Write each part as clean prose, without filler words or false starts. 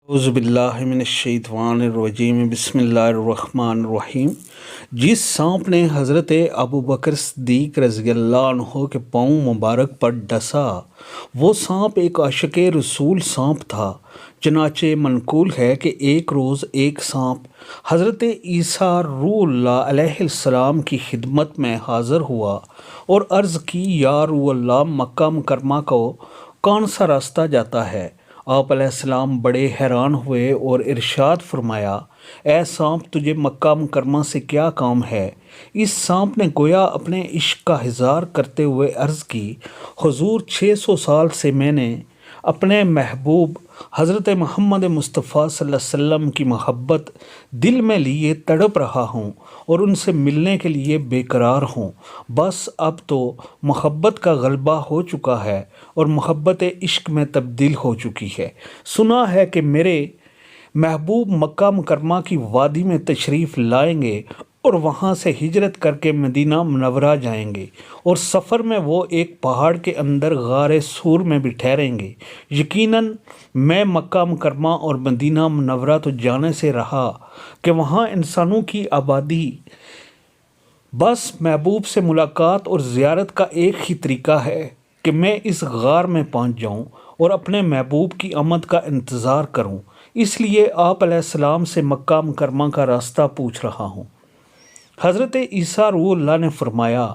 اعوذ باللہ من الشیطان الرجیم بسم اللہ الرحمن الرحیم۔ جس سانپ نے حضرت ابو بکر صدیق رضی اللہ عنہ کے پاؤں مبارک پر ڈسا، وہ سانپ ایک عاشق رسول سانپ تھا۔ چنانچہ منقول ہے کہ ایک روز ایک سانپ حضرت عیسیٰ روح اللہ علیہ السلام کی خدمت میں حاضر ہوا اور عرض کی، یا روح اللہ، مکہ مکرمہ کو کون سا راستہ جاتا ہے؟ آپ علیہ السلام بڑے حیران ہوئے اور ارشاد فرمایا، اے سانپ، تجھے مکہ مکرمہ سے کیا کام ہے؟ اس سانپ نے گویا اپنے عشق کا اظہار کرتے ہوئے عرض کی، حضور، 600 سال سے میں نے اپنے محبوب حضرت محمد مصطفیٰ صلی اللہ علیہ وسلم کی محبت دل میں لیے تڑپ رہا ہوں اور ان سے ملنے کے لیے بے قرار ہوں۔ بس اب تو محبت کا غلبہ ہو چکا ہے اور محبت عشق میں تبدیل ہو چکی ہے۔ سنا ہے کہ میرے محبوب مکہ مکرمہ کی وادی میں تشریف لائیں گے اور وہاں سے ہجرت کر کے مدینہ منورہ جائیں گے، اور سفر میں وہ ایک پہاڑ کے اندر غار سور میں بھی ٹھہریں گے۔ یقیناً میں مکہ مکرمہ اور مدینہ منورہ تو جانے سے رہا کہ وہاں انسانوں کی آبادی، بس محبوب سے ملاقات اور زیارت کا ایک ہی طریقہ ہے کہ میں اس غار میں پہنچ جاؤں اور اپنے محبوب کی آمد کا انتظار کروں۔ اس لیے آپ علیہ السلام سے مکہ مکرمہ کا راستہ پوچھ رہا ہوں۔ حضرت عیسیٰ روح اللہ نے فرمایا،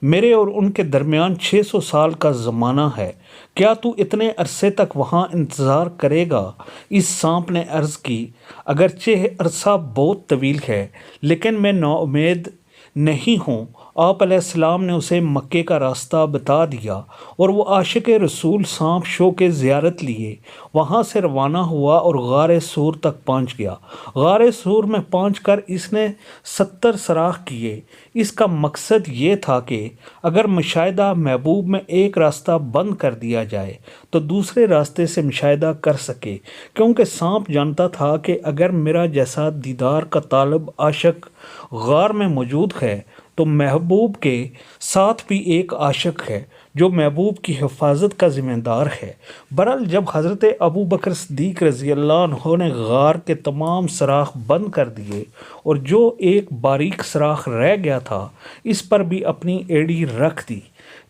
میرے اور ان کے درمیان 600 سال کا زمانہ ہے، کیا تو اتنے عرصے تک وہاں انتظار کرے گا؟ اس سانپ نے عرض کی، اگرچہ عرصہ بہت طویل ہے لیکن میں نا امید نہیں ہوں۔ آپ علیہ السلام نے اسے مکے کا راستہ بتا دیا اور وہ عاشق رسول سانپ شوق زیارت لیے وہاں سے روانہ ہوا اور غار سور تک پہنچ گیا۔ غار سور میں پہنچ کر اس نے 70 سوراخ کیے۔ اس کا مقصد یہ تھا کہ اگر مشاہدہ محبوب میں ایک راستہ بند کر دیا جائے تو دوسرے راستے سے مشاہدہ کر سکے، کیونکہ سانپ جانتا تھا کہ اگر میرا جیسا دیدار کا طالب عاشق غار میں موجود ہے تو محبوب کے ساتھ بھی ایک عاشق ہے جو محبوب کی حفاظت کا ذمہ دار ہے۔ بہرحال جب حضرت ابو بکر صدیق رضی اللہ عنہ نے غار کے تمام سوراخ بند کر دیے اور جو ایک باریک سوراخ رہ گیا تھا اس پر بھی اپنی ایڑی رکھ دی،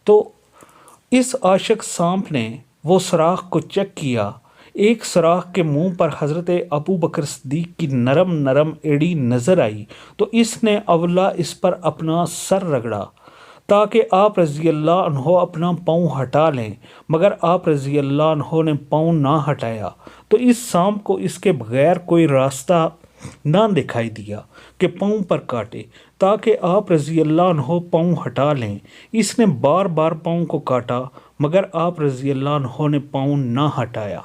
تو اس عاشق سانپ نے وہ سوراخ کو چیک کیا۔ ایک سوراخ کے منہ پر حضرت ابو بکر صدیق کی نرم نرم ایڑی نظر آئی تو اس نے اولا اس پر اپنا سر رگڑا تاکہ آپ رضی اللہ عنہ اپنا پاؤں ہٹا لیں، مگر آپ رضی اللہ عنہ نے پاؤں نہ ہٹایا تو اس سانپ کو اس کے بغیر کوئی راستہ نہ دکھائی دیا کہ پاؤں پر کاٹے تاکہ آپ رضی اللہ عنہ پاؤں ہٹا لیں۔ اس نے بار بار پاؤں کو کاٹا مگر آپ رضی اللہ عنہ نے پاؤں نہ ہٹایا۔